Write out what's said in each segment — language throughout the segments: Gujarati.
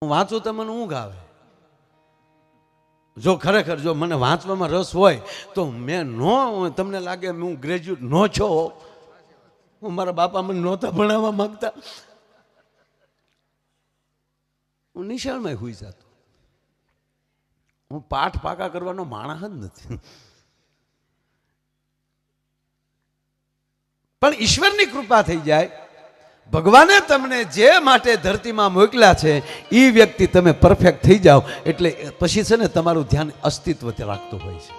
હું વાંચું તો મને ઊંઘ આવે. જો ખરેખર જો મને વાંચવામાં રસ હોય તો મેં તમને લાગે હું ગ્રેજ્યુએટ નો છો, હું મારા બાપા મને નહોતા ભણાવવા માંગતા, હું નિશાળમાં હોઈ જતો. હું પાઠ પાકા કરવાનો માણસ જ નથી. પણ ઈશ્વરની કૃપા થઈ જાય, ભગવાને તમને જે માટે ધરતીમાં મોકલ્યા છે એ વ્યક્તિ તમે પરફેક્ટ થઈ જાઓ એટલે પછી છે ને તમારું ધ્યાન અસ્તિત્વ રાખતું હોય છે.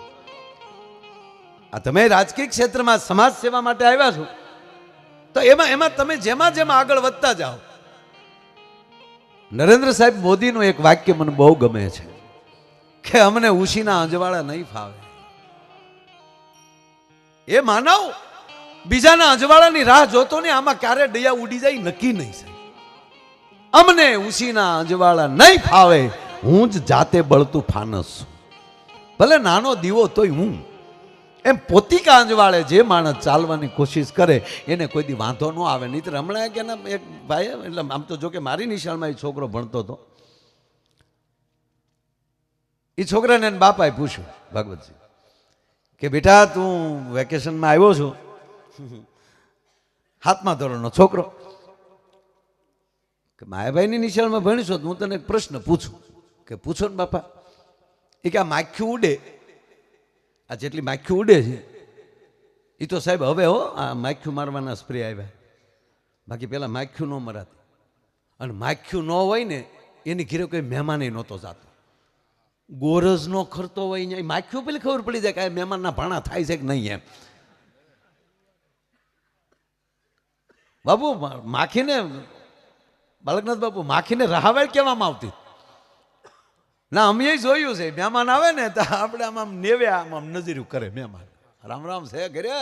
આ તમે રાજકીય ક્ષેત્રમાં સમાજ સેવા માટે આવ્યા છો તો એમાં તમે જેમાં આગળ વધતા જાઓ. નરેન્દ્ર સાહેબ મોદીનું એક વાક્ય મને બહુ ગમે છે કે અમને ઉશીના અંજવાળા નહીં ફાવે. એ માનવ બીજાના અજવાળાની રાહ જોતો ને આમાં ક્યારે દયા ઉડી જાય નક્કી નહીં સાહેબ. અમને ઉશીના અજવાળા નહીં ફાવે, હું જ જાતે બળતું ફાનસ છું. ભલે નાનો દીવો તોય હું. એમ પોતિકા અંજવાળે જે માણસ ચાલવાની કોશિશ કરે એને કોઈ દી વાંધો ન આવે. નહીં તો હમણાં કે એક ભાઈ, એટલે આમ તો જો કે મારી નિશાળમાં એ છોકરો ભણતો હતો, એ છોકરાને બાપાએ પૂછ્યું ભાગવતજી કે બેટા તું વેકેશનમાં આવ્યો છું, 7મા ધોરણનો છોકરો, કે માયાભાઈની નિશાળમાં ભણીશો તો હું તને એક પ્રશ્ન પૂછું. કે પૂછો ને બાપા. એ કે આ માખ્યું ઉડે, આ જેટલી માખ્યું ઉડે છે એ તો સાહેબ હવે આ માખ્યું મારવાના સ્પ્રે આવ્યા, બાકી પેલા માખ્યું ન મરાતી. અને માખ્યું ન હોય ને એની ઘીરે કોઈ મહેમાને નહોતો જાતો. ગોરજ નો ખરતો હોય અહીંયા માખ્યું પેલી ખબર પડી જાય કે આ મહેમાનના ભાણા થાય છે કે નહીં. એમ બાપુ માખીને, બાલકનાથ બાપુ, માખીને રાહવાળ કહેવામાં આવતી ના. અમે જોયું છે મહેમાન આવે ને તો આપણે આમ નેવે આમ નજર્યું કરે મહેમાન, રામ રામ છે ઘરે,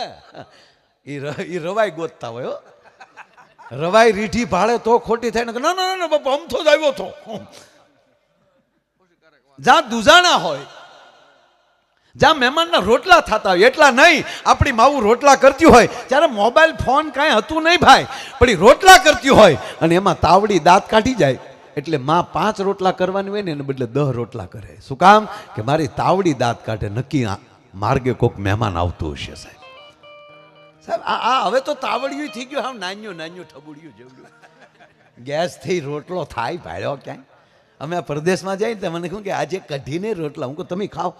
એ રવાઈ ગોતતા હોય. રવાઈ રીઢી ભાડે તો ખોટી થાય ને, ના ના ના બાપુ અમથો જ આવ્યો હતો. જ્યાં દુજાણા હોય, જ્યાં મહેમાનના રોટલા થતા હોય, એટલા નહીં આપણી માવું રોટલા કરતી હોય ત્યારે મોબાઈલ ફોન કાંઈ હતું નહીં ભાઈ, પણ એ રોટલા કરતી હોય અને એમાં તાવડી દાંત કાઢી જાય એટલે માં 5 રોટલા કરવાની હોય ને એને બદલે 10 રોટલા કરે. શું કામ? કે મારી તાવડી દાંત કાઢે, નક્કી માર્ગે કોઈક મહેમાન આવતું હશે. સાહેબ સાહેબ આ હવે તો તાવડિયું થઈ ગયું, હા નાન્યું નાન્યું ઠબુડિયું જેવડું. ગેસ થઈ રોટલો થાય ભાડ્યો ક્યાંય. અમે આ પરદેશમાં જઈએ તો મને કહું કે આજે કઢીને રોટલા, હું કહું તમે ખાઓ.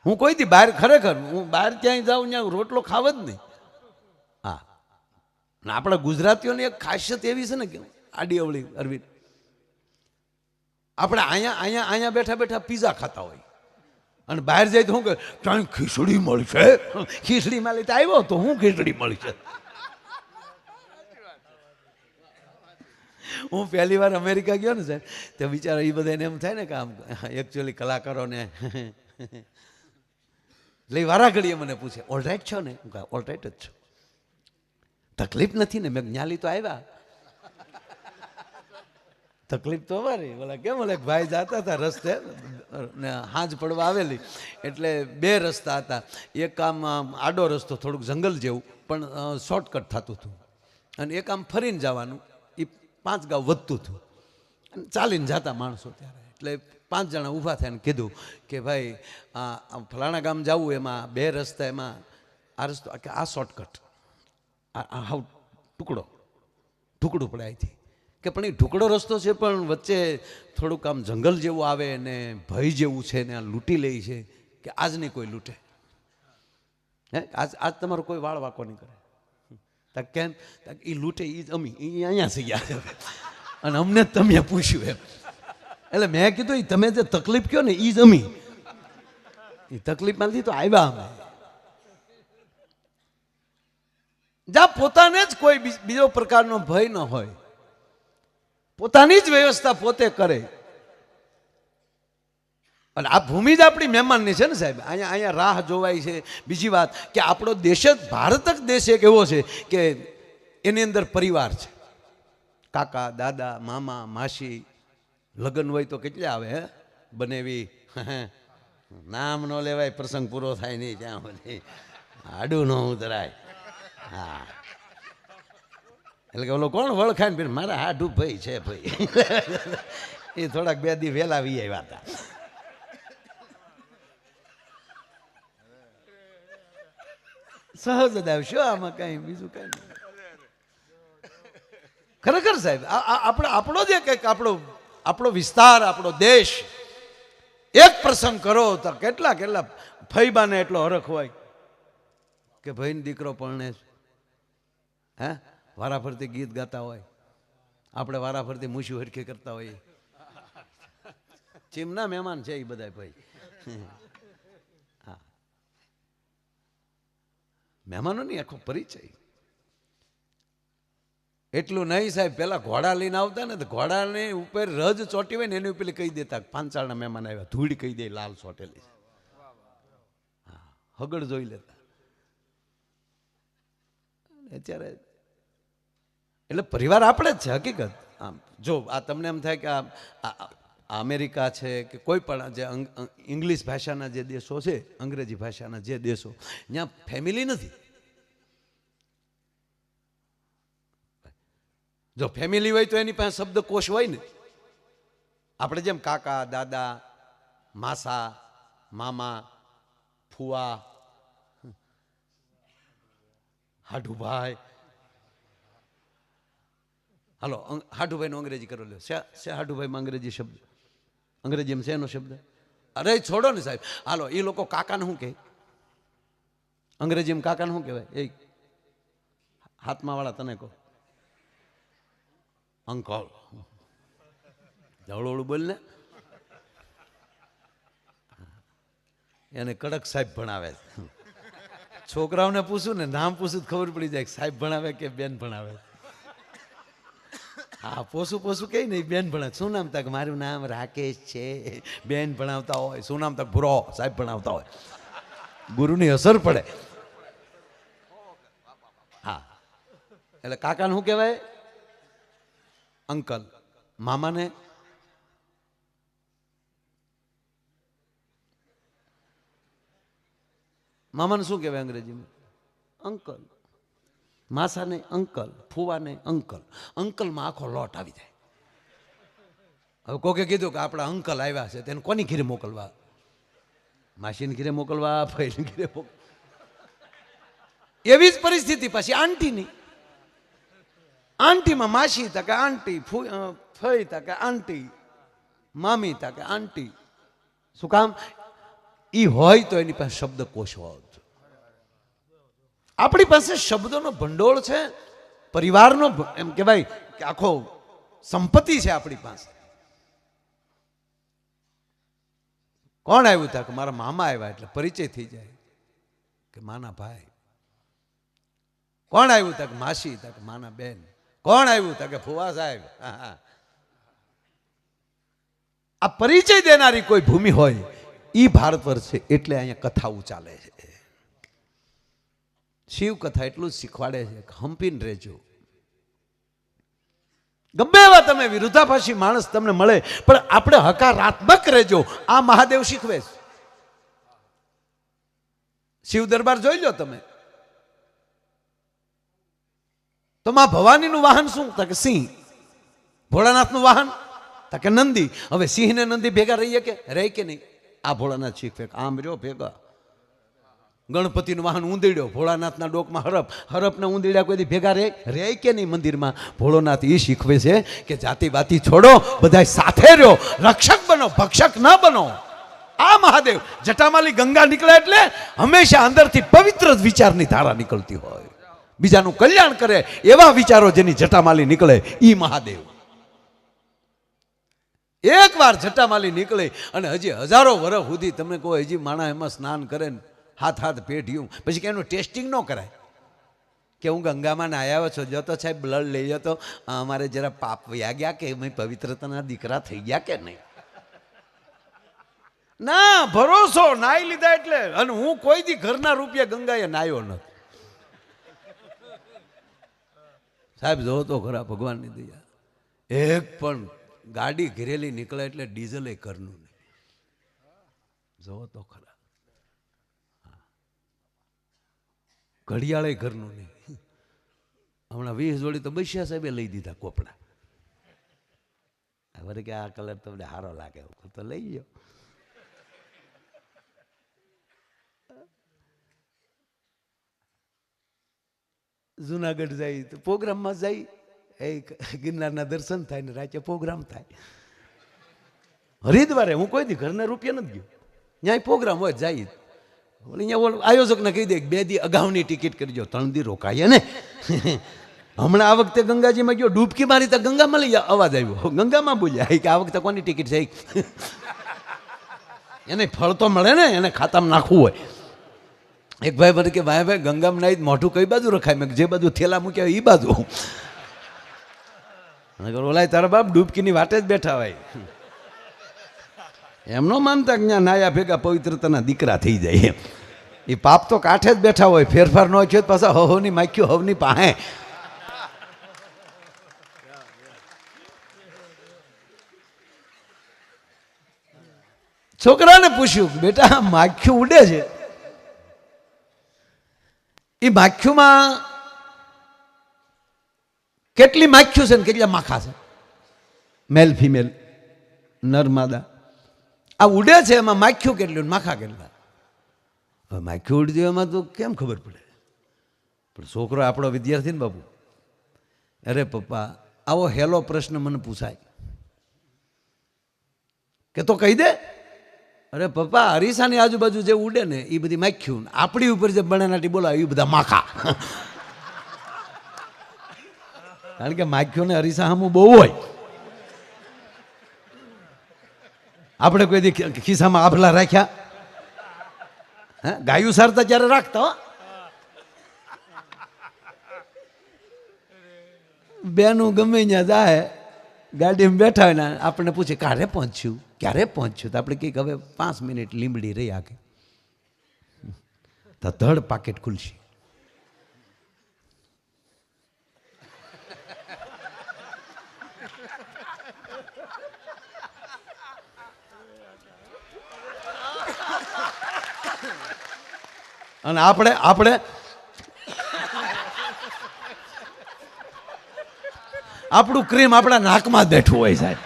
હું કોઈ દી બહાર, ખરેખર હું બહાર ક્યાંય જાઉં ત્યાં રોટલો ખાવ જ નહીં. હા, આપણા ગુજરાતીઓની એક ખાસિયત એવી છે ને કે આડી અવળી અરવિંદ, આપણે અહીંયા બેઠા બેઠા પીઝા ખાતા હોય અને બહાર જાય તો શું કે ક્યાંય ખીચડી મળશે, ખીચડી માલી તો આવ્યો તો હું ખીચડી મળશે. હું પહેલી વાર અમેરિકા ગયો ને સાહેબ તો બિચારા એ બધાને એમ થાય ને કે આમ એકચ્યુઅલી કલાકારોને એટલે વારા ઘડીએ મને પૂછે ઓલરાઈટ છો ને? હું કહું ઓલરાઈટ જ છું, તકલીફ નથી ને? મેં ન્યાલી તો આવ્યા, તકલીફ તો અમારી. બોલા કેમ? બોલે ભાઈ જતા હતા રસ્તે ને હાંજ પડવા આવેલી એટલે 2 રસ્તા હતા. એક આમ આડો રસ્તો થોડુંક જંગલ જેવું પણ શોર્ટકટ થતું હતું, અને એક આમ ફરીને જવાનું, એ 5 ગાંવ વધતું હતું અને ચાલીને જતા માણસો. ત્યારે એટલે 5 જણા ઊભા થઈને કીધું કે ભાઈ ફલાણા ગામ જવું, એમાં 2 રસ્તા, એમાં આ રસ્તો કે આ શોર્ટકટ, આ હાવ ટુકડું પડે અહીંથી. કે પણ એ ઢુકડો રસ્તો છે પણ વચ્ચે થોડુંક આમ જંગલ જેવું આવે ને ભય જેવું છે ને આ લૂંટી લે છે, કે આજ નહીં કોઈ લૂંટે, હે આજ તમારો કોઈ વાળ વાકો નહીં કરે. કેમ? એ લૂંટે એ જ અમી, એ અહીંયા થઈ ગયા અને અમને તમે પૂછ્યું એમ. એટલે મેં કીધું એ તમે જે તકલીફ કહો ને એ જ અમી, એ તકલીફમાંથી તો આવ્યા અમે. જ્યાં પોતાને જ કોઈ બીજો પ્રકારનો ભય ન હોય, પોતાની જ વ્યવસ્થા પોતે કરે. અને આ ભૂમિ જ આપણી મહેમાનની છે ને સાહેબ. અહીંયા રાહ જોવાય છે. બીજી વાત કે આપણો દેશ જ, ભારત જ દેશ એક એવો છે કે એની અંદર પરિવાર છે, કાકા દાદા મામા માસી, લગ્ન હોય તો કેટલા આવે, હે બનેવી, નામ ન લેવાય, પ્રસંગ પૂરો થાય નહીં ત્યાં સુધી આડું ન ઉતરાય. હા, એટલે કે ઓલો કોણ વળખાય ને મારા હાડું ભાઈ છે ભાઈ. એ થોડાક 2 દી વહેલા વી આવ્યા હતા. સહજ જ આવશો આમાં કઈ બીજું કઈ નહીં. ખરેખર સાહેબ આપણો જે કંઈક આપણો વિસ્તાર, આપણો દેશ, એક પ્રસંગ કરો તો કેટલા કેટલા ફૈબાને એટલો હરખ હોય કે ભાઈને દીકરો પરણે હે વારાફરતી ગીત ગાતા હોય, આપણે વારાફરતી મૂછું હરખી કરતા હોઈએ. ચીમના મહેમાન છે એ બધા ભાઈ. હા, મહેમાનોની આખો પરિચય. એટલું નહીં સાહેબ, પેલા ઘોડા લઈને આવતા ને તો ઘોડાની ઉપર રજ ચોટી હોય ને એની ઉપર કહી દેતા પાંચાળના મહેમાન આવ્યા, ધૂળ કહી દે લાલ ચોટેલી. હા, હગડ જોઈ લેતા. અત્યારે એટલે પરિવાર આપણે જ છે હકીકત. આમ જો આ તમને એમ થાય કે આ અમેરિકા છે કે કોઈ પણ જે ઇંગ્લિશ ભાષાના જે દેશો છે, અંગ્રેજી ભાષાના જે દેશો, ત્યાં ફેમિલી નથી. જો ફેમિલી હોય તો એની પાસે શબ્દકોશ હોય ને. આપણે જેમ કાકા, દાદા, માસા, મામા, ફુવા, હાડુભાઈ. હાલો હાડુભાઈનું અંગ્રેજી કરો લ્યો. શે હાડુભાઈમાં અંગ્રેજી શબ્દ, અંગ્રેજીમાં શેનો શબ્દ? અરે છોડો ને સાહેબ. હાલો એ લોકો કાકાને શું કહે? અંગ્રેજીમાં કાકાને શું કહેવાય? એ હાથમાં વાળા તને કહો. અંકલ. હળું બોલ ને. એને કડક સાહેબ ભણાવે. છોકરાઓને પૂછું ને, નામ પૂછું ખબર પડી જાય સાહેબ ભણાવે કે બેન ભણાવે. હા, પોસું કઈ નહીં, બેન ભણાવે. શું નામ તક? મારું નામ રાકેશ છે. બેન ભણાવતા હોય. શું નામ તક? ભૂરો. સાહેબ ભણાવતા હોય. ગુરુની અસર પડે. હા, એટલે કાકાને શું કહેવાય? અંકલ. મામાને? મામાને શું કહેવાય અંગ્રેજીમાં? અંકલ. માસાને અંકલ, ફુવાને અંકલ. અંકલમાં આખો લોટ આવી જાય. હવે કોકે કીધું કે આપણા અંકલ આવ્યા છે, તેને કોની ઘીરે મોકલવા? માસીને ઘીરે મોકલવા, ભાઈને ઘીરે મોકલવા. એવી જ પરિસ્થિતિ પછી આંટીની. આંટીમાં માસી તકે આંટી, ફઈ તકે આંટી, મામી તકે આંટી. શું કામ? ઈ હોય તો એની પાસે શબ્દકોશ હોય. આપણી પાસે શબ્દોનો ભંડોળ છે, પરિવારનો એમ કહેવાય કે આખો સંપત્તિ છે આપણી પાસે. કોણ આવ્યું હતા કે મારા મામા આવ્યા એટલે પરિચય થઈ જાય કે માના ભાઈ. કોણ આવ્યું હતા કે માસી, હતા કે માના બેન. કોણ આવ્યું હતા કે ફુવા સાહેબ. આ પરિચય દેનારી કોઈ ભૂમિ હોય ઈ ભારત વર્ષ છે. એટલે અહીંયા કથાઓ ચાલે છે. શિવ કથા એટલું જ શીખવાડે છે કે હંપીને રહેજો. ગમે એવા તમે વિરુદ્ધાભાસી માણસ તમને મળે પણ આપણે હકારાત્મક રહેજો. આ મહાદેવ શીખવે છે. શિવ દરબાર જોઈ લો તમે તો માં ભવાનીનું વાહન શું? કે સિંહ. ભોળાનાથનું વાહન કે નંદી. હવે સિંહ ને નંદી ભેગા રહીએ કે રહે કે નહીં? આ ભોળાનાથ શીખવે. આમ રહ્યો ભેગા. ગણપતિનું વાહન ઊંધેડ્યો, ભોળાનાથના ડોકમાં હરપ. હરપને ઊંધેડ્યા કોઈ ભેગા રહે કે નહીં મંદિરમાં? ભોળોનાથ એ શીખવે છે કે જાતિ વાતી છોડો, બધા સાથે રહ્યો, રક્ષક બનો, ભક્ષક ન બનો. આ મહાદેવ જટામાલી ગંગા નીકળે એટલે હંમેશા અંદરથી પવિત્ર જ વિચારની ધારા નીકળતી હોય. બીજાનું કલ્યાણ કરે એવા વિચારો જેની જટામાલી નીકળે ઈ મહાદેવ. એક વાર જટામાલી નીકળે અને હજી હજારો વર્ષ સુધી તમને કહો હજી માણા એમાં સ્નાન કરે ને હાથ પેઢ્યું પછી કે એનું ટેસ્ટિંગ ન કરાય કે હું ગંગામાં નાયા છો, જો તો સાહેબ બ્લડ લઈ લો તો અમારે જરા પાપ વયા ગયા કે પવિત્રતાના દીકરા થઈ ગયા કે નહીં? ના, ભરોસો નાઈ લીધા એટલે. અને હું કોઈ દી ઘરના રૂપિયા ગંગાએ નાયો નથી સાહેબ. જો તો ખરા ભગવાનની દયા. એક પણ ગાડી ઘેરેલી નીકળે એટલે ડીઝલ એ ઘરનું નહીં. જો તો ખરા. ઘડિયાળે ઘરનું નહીં. હમણાં 20 જોડી તો બૈસ્યા સાહેબે લઈ દીધા કોપડા. વળી કે આ કલર તમને સારો લાગે તો લઈ ગયો. જુનાગઢ જાય તો પ્રોગ્રામમાં જાય, એ ગિરનારના દર્શન થાય ને રાતે પ્રોગ્રામ થાય. હરિદ્વારે હું કોઈ દી ઘરના રૂપિયા નથી ગયો, ત્યાં પ્રોગ્રામ હોય જાય. અહીંયા આયોજકને કહી દે 2 દી અગાઉની ટિકિટ કરજો, 3 દી રોકાઈએ ને. હમણાં આ વખતે ગંગાજીમાં ગયો, ડૂબકી મારી તો ગંગામાં લઈ અવાજ આવ્યો, ગંગામાં બોલ્યા કે આ વખતે કોની ટિકિટ છે. એને ફળ તો મળે ને, એને ખાતામાં નાખવું હોય. એક ભાઈ મને કે ભાઈ ગંગામાં નાઈ મોઢું કઈ બાજુ રખાય? મેં જે બાજુ થેલા મૂક્યા એ બાજુ. ઓલાય તારા બાપ ડૂબકીની વાટે જ બેઠા હોય. એમ નો માનતા કે ત્યાં નાયા ભેગા પવિત્રતાના દીકરા થઈ જાય. એ પાપ તો કાંઠે જ બેઠા હોય, ફેરફાર ન થયો પાછા હવની માખ્યું હવની પાસે. છોકરાને પૂછ્યું, બેટા માખ્યું ઉડે છે, એ માખ્યુંમાં કેટલી માખ્યું છે ને કેટલા માખા છે? મેલ ફિમેલ, નર માદા. આ ઉડે છે એમાં માખ્યું કેટલું માખા કેટલા? હવે માખ્યું ઉડતી એમાં તો કેમ ખબર પડે? પણ છોકરો આપણો વિદ્યાર્થી ને બાપુ, અરે પપ્પા આવો હેલો પ્રશ્ન મને પૂછાય કે તો કહી દે. અરે પપ્પા અરીસાની આજુબાજુ જે ઉડે ને એ બધી માખ્યું, આપણી ઉપર જે બણાનાટી બોલાવે એ બધા માખા. કારણ કે માખ્યું ને અરીસા સામું બહુ હોય. આપણે કોઈ દી ખિસ્સામાં આભલા રાખ્યા? હે, ગાયું સારતા ત્યારે રાખતા. બેનું ગમે ત્યાં જાય, ગાડીમાં બેઠા હોય ને આપણને પૂછે ક્યારે પહોંચ્યું, ક્યારે પહોંચ્યું? તો આપણે કંઈક હવે 5 મિનિટ લીંબડી રહી આગે તો ધડ પાકેટ ખુલશે. અને આપણે આપણું ક્રીમ આપણા નાકમાં જ બેઠું હોય સાહેબ.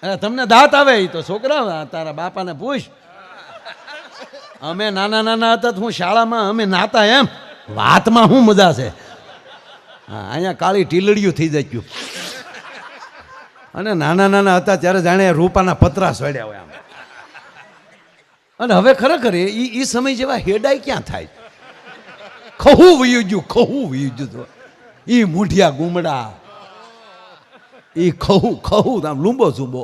અને તમને દાંત આવે એ તો છોકરા તારા બાપાને પૂછ. અમે નાના હતા તો હું શાળામાં અમે નાતા એમ, વાતમાં શું મજા છે? હા, અહીંયા કાળી ટીલડિયું થઈ જાય. અને નાના હતા ત્યારે જાણે રૂપાના પતરા સોડ્યા હોય આમ. અને હવે ખરેખર એ સમય જેવા હેડાઈ ક્યાં થાય? ખહું વયું ગયું. એ મૂઢિયા ગુમડા, એ ખહું આમ લૂંબો ઝૂંબો.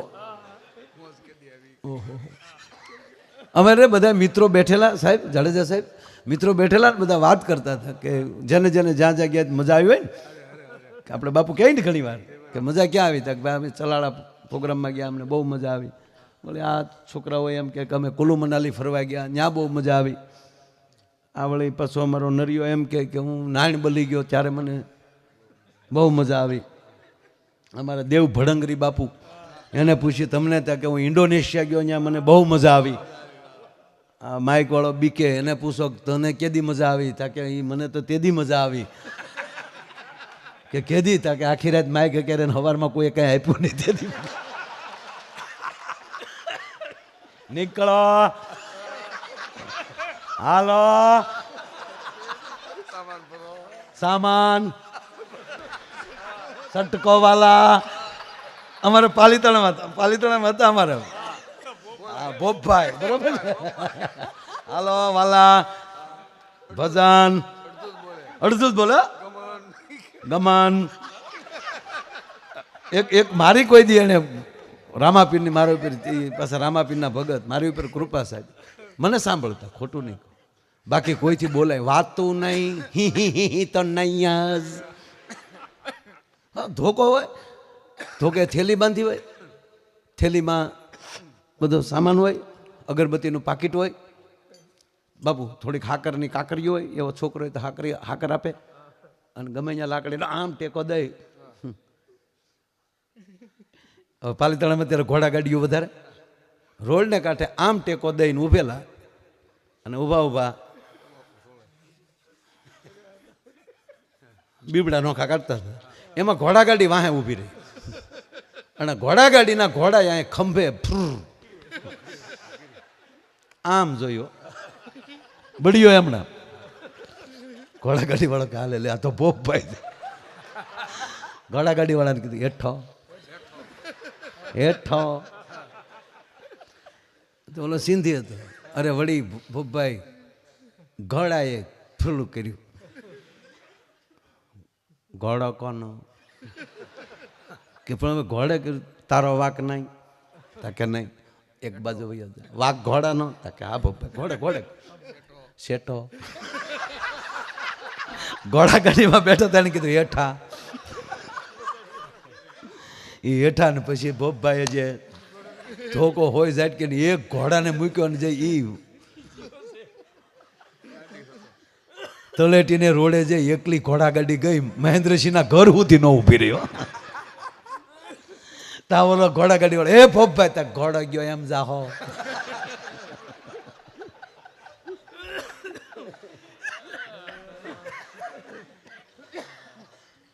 અમારે બધા મિત્રો બેઠેલા સાહેબ, જાડેજા સાહેબ મિત્રો બેઠેલા બધા વાત કરતા હતા કે જેને જ્યાં જગ્યાએ મજા આવી હોય ને, કે આપણે બાપુ કહે ને ઘણી વાર કે મજા ક્યાં આવી? તક ભાઈ અમે ચલાળા પ્રોગ્રામમાં ગયા, અમને બહુ મજા આવી. બોલે આ છોકરાઓ એમ કે અમે કુલ્લુ મનાલી ફરવા ગયા, ત્યાં બહુ મજા આવી. આ વળી પાછો અમારો નરિયો એમ કે હું નાણ બલી ગયો ત્યારે મને બહુ મજા આવી. અમારા દેવ ભડંગરી બાપુ, એને પૂછ્યું તમને ત્યાં કે હું ઇન્ડોનેશિયા ગયો, ત્યાં મને બહુ મજા આવી. આ માઇકવાળો બીકે, એને પૂછો તને કેદી મજા આવી? તા કે મને તો તેદી મજા આવી. કે કેદી? તા કે આખી રાત માઇક કરે ને સવારમાં કોઈ કંઈ આપ્યું નહીં તેદી. નીકળો હાલો સામાન સટકો વાલા. અમારે પાલીતાણામાં હતા અમારે ભોપભાઈ, બરોબર. હાલો વાલા ભજન અડધું જ બોલે ગમન. એક મારી કોઈ દી એને રામાપીરની મારા ઉપર પાછા રામાપીરના ભગત મારી ઉપર કૃપા સાહેબ મને સાંભળતા, ખોટું નહીં. બાકી કોઈથી બોલાય વાતું નહીં, હી તો નહીં જ. ધોકો હોય, ધોકે થેલી બાંધી હોય, થેલીમાં બધો સામાન હોય, અગરબત્તીનું પાકીટ હોય. બાપુ થોડીક હાકરની કાકરીઓ હોય, એવો છોકરો હોય તો હાકર આપે. અને ગમે ત્યાં લાકડી આમ ટેકો દઈ. હવે પાલીતાણામાં અત્યારે ઘોડા ગાડીઓ વધારે, રોડને કાંઠે આમ ટેકો દઈને ઊભેલા અને ઊભા બીબડા નોખા કાઢતા હતા. એમાં ઘોડાગાડી વાહે ઊભી રહી અને ઘોડાગાડીના ઘોડા અહીંયા ખંભે આમ જોયો બળ્યો એમના. ઘોડાગાડી વાળો કે હાલે લે આ તો ભોપભાઈ છે. ઘોડાગાડી વાળાને કીધું હેઠો હેઠો. તો ઓલો સિંધી હતો. અરે વળી ભોપભાઈ ઘોડાએ ફૂલું કર્યું. ઘોડો કોનો કે પણ અમે ઘોડે કર્યું. તારો વાક નહીં તા કે નહીં. એક બાજુ વાક ઘોડાનો તા કે હા ભોપભાઈ ઘોડે ઘોડે શેઠો. ઘોડા ગાડીમાં બેઠો તેને કીધું હેઠા. એ હેઠા ને પછી ભોપભાઈ જે ધોકો હોય જાય કે એક ઘોડાને મૂક્યો ને જે ઈ તળેટીને રોડે જે એકલી ઘોડાગાડી ગઈ મહેન્દ્રસિંહના ઘર સુધી ન ઊભી રહ્યો. તા ઓલો ઘોડાગાડી વાળો એ ભોપભાઈ તા ઘોડો ગયો એમ જાહો.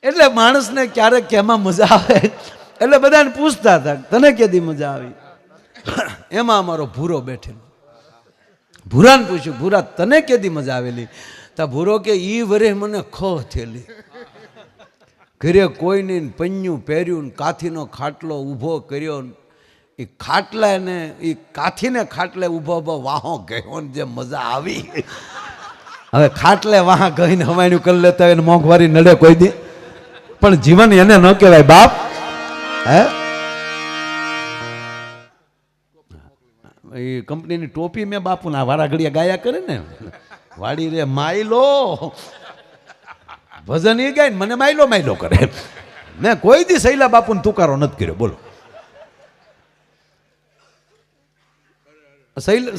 એટલે માણસને ક્યારેક કેમાં મજા આવે એટલે બધાને પૂછતા હતા તને કેદી મજા આવી. એમાં અમારો ભૂરો બેઠેલો. ભૂરાને પૂછ્યું ભૂરા તને કેદી મજા આવેલી. તા ભૂરો કે ઈ વરે મને ખો થયેલી. ઘરે કોઈ નહીં પન્યું પહેર્યું કાથીનો ખાટલો ઊભો કર્યો. એ ખાટલા ને એ કાથીને ખાટલે ઊભો ઊભો વાહો ગયો ને જે મજા આવી. હવે ખાટલે વાહ ગઈને હવાણું કરી લેતા હોય મોંઘવારી નડે કોઈ દી પણ જીવન એને ન કહેવાય બાપ. હે એ કંપનીની ટોપી મેં બાપુના વારા ઘડિયા ગાયા કરે ને વાડી રે માયલો ભજન એ ગાય ને મને માયલો માયલો કરે. મેં કોઈ દી શૈલા બાપુને તુકારો નથી કર્યો બોલો.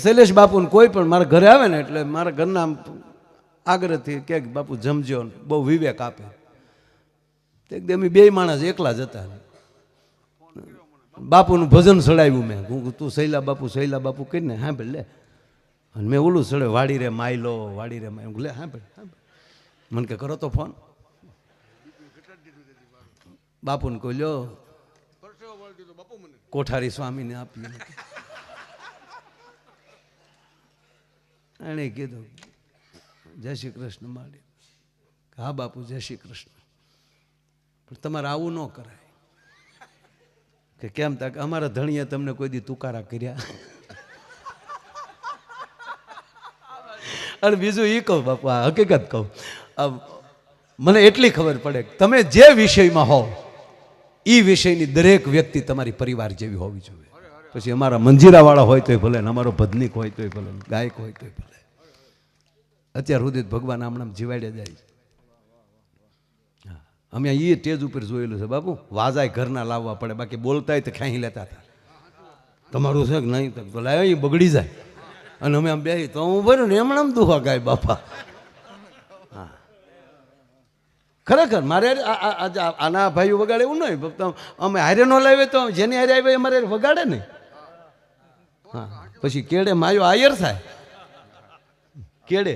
શૈલેષ બાપુને કોઈ પણ મારા ઘરે આવે ને એટલે મારા ઘરના આગ્રહથી કે બાપુ જમજો બહુ વિવેક આપે. એકદમ બે માણસ એકલા જ હતા. બાપુનું ભજન ચડાવ્યું મેં તું શૈલા બાપુ કહીને હા ભાઈ લે. અને મેં ઓલું ચડે વાડી રે માયલો વાડી રે માયલો લે હા ભાઈ. મને કે કરો તો ફોન. બાપુને કહ્યું લ્યો કોઠારી સ્વામીને આપી. એણે કીધું જય શ્રી કૃષ્ણ માડી. હા બાપુ જય શ્રી કૃષ્ણ. પણ તમારે આવું ન કરાય. કે કેમ તક અમારા ધણીએ તમને કોઈ દી તુકારા કર્યા. અને બીજું એ કહું બાપુ આ હકીકત કહું મને એટલી ખબર પડે તમે જે વિષયમાં હો એ વિષયની દરેક વ્યક્તિ તમારી પરિવાર જેવી હોવી જોઈએ. પછી અમારા મંજીરાવાળા હોય તોય ભલે ને અમારો ભજનીક હોય તોય ભલે ગાયક હોય તોય ભલે. અત્યાર સુધી ભગવાન આમણામ જીવાડ્યા જાય. અમે એ સ્ટેજ ઉપર જોયેલું છે બાપુ વાજાય ઘરના લાવવા પડે બાકી બોલતાય તો ખાઈ લેતા હતા. તમારું છે કે નહીં તો લાવ એ બગડી જાય. અને અમે આમ બેસી તો હું ભર્યું ને એમણામ દુહા ગાય બાપા. હા ખરેખર મારે આના ભાઈઓ વગાડે એવું નહીં અમે હારે ન લાવીએ તો જેની હારે આવે અમારે વગાડે ને. હા પછી કેડે માયો આયર થાય કેડે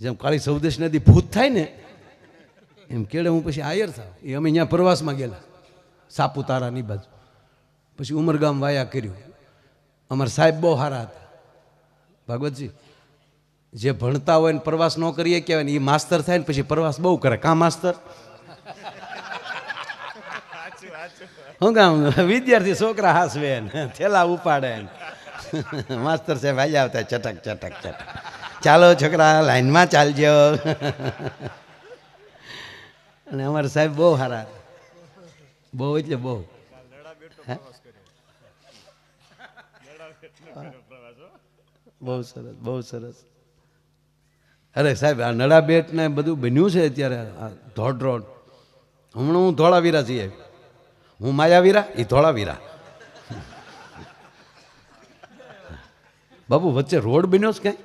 જેમ કાળી સૌદેશ નદી ભૂત થાય ને એમ કેડે હું પછી આયર થાવ. એ અમે અહીંયા પ્રવાસમાં ગયેલા સાપુતારાની બાજુ. પછી ઉમરગામ વાયા કર્યું. અમારા સાહેબ બહુ સારા હતા ભાગવતજી. જે ભણતા હોય ને પ્રવાસ ન કરીએ કહેવાય ને એ માસ્તર થાય ને પછી પ્રવાસ બહુ કરે. કા માસ્તર હું કામ વિદ્યાર્થી છોકરા હાસવે ને થેલા ઉપાડે ને માસ્તર સાહેબ આવી આવતા ચટક ચટક ચટક ચાલો છોકરા લાઈનમાં ચાલજો. અને અમારા સાહેબ બહુ સારા બહુ એટલે બહુ. બહુ સરસ બહુ સરસ. અરે સાહેબ આ નડા બેટ ને બધું બન્યું છે અત્યારે ધોડ રોડ. હમણાં હું ધોળાવીરા જઈ આવ્યો. હું માયાવીરા એ ધોળાવીરા. બાબુ વચ્ચે રોડ બન્યો છે કાંઈ.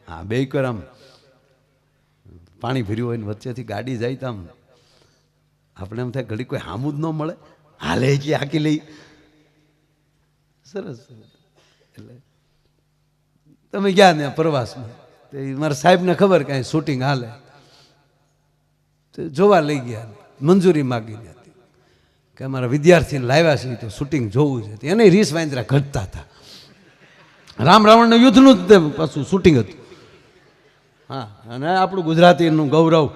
હા બે કર આમ પાણી ભર્યું હોય ને વચ્ચેથી ગાડી જાય તો આમ આપણે એમ થાય ઘડી કોઈ હામું જ ન મળે હાલે એટલે હાકી લઈ. સરસ સરસ. એટલે તમે ગયા ને પ્રવાસમાં તો એ મારા સાહેબને ખબર કાંઈ શૂટિંગ હાલે તો જોવા લઈ ગયા, મંજૂરી માગીને હતી કે અમારા વિદ્યાર્થીને લાવ્યા છે તો શૂટિંગ જોવું છે. એને રીસ વાંદરા ઘટતા હતા. રામ રાવણના યુદ્ધનું જ પાછું શૂટિંગ હતું. હા, અને આપણું ગુજરાતીનું ગૌરવ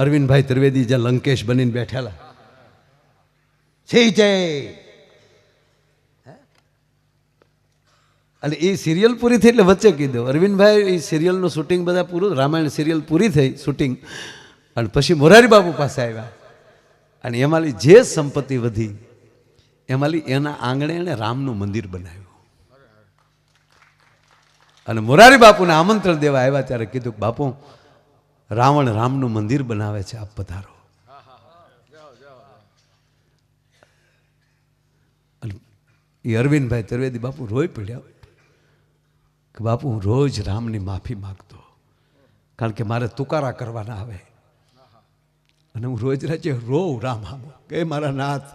અરવિંદભાઈ ત્રિવેદી જે લંકેશ બનીને બેઠેલા છે જય. અને એ સિરિયલ પૂરી થઈ એટલે વચ્ચે કીધું અરવિંદભાઈ એ સિરિયલનું શૂટિંગ બધા પૂરું, રામાયણ સિરિયલ પૂરી થઈ શૂટિંગ, અને પછી મોરારી બાપુ પાસે આવ્યા અને એમાંની જે સંપત્તિ વધી એમાંની એના આંગણે એણે રામનું મંદિર બનાવ્યું. અને મોરારી બાપુને આમંત્રણ દેવા આવ્યા ત્યારે કીધું કે બાપુ રાવણ રામનું મંદિર બનાવે છે, આપ પધારો. અને એ અરવિંદભાઈ ત્રિવેદી બાપુ રોઈ પડ્યા કે બાપુ હું રોજ રામની માફી માગતો, કારણ કે મારે તુકારા કરવાના આવે અને હું રોજ રાજે રોવ રામ આમો કે મારા નાથ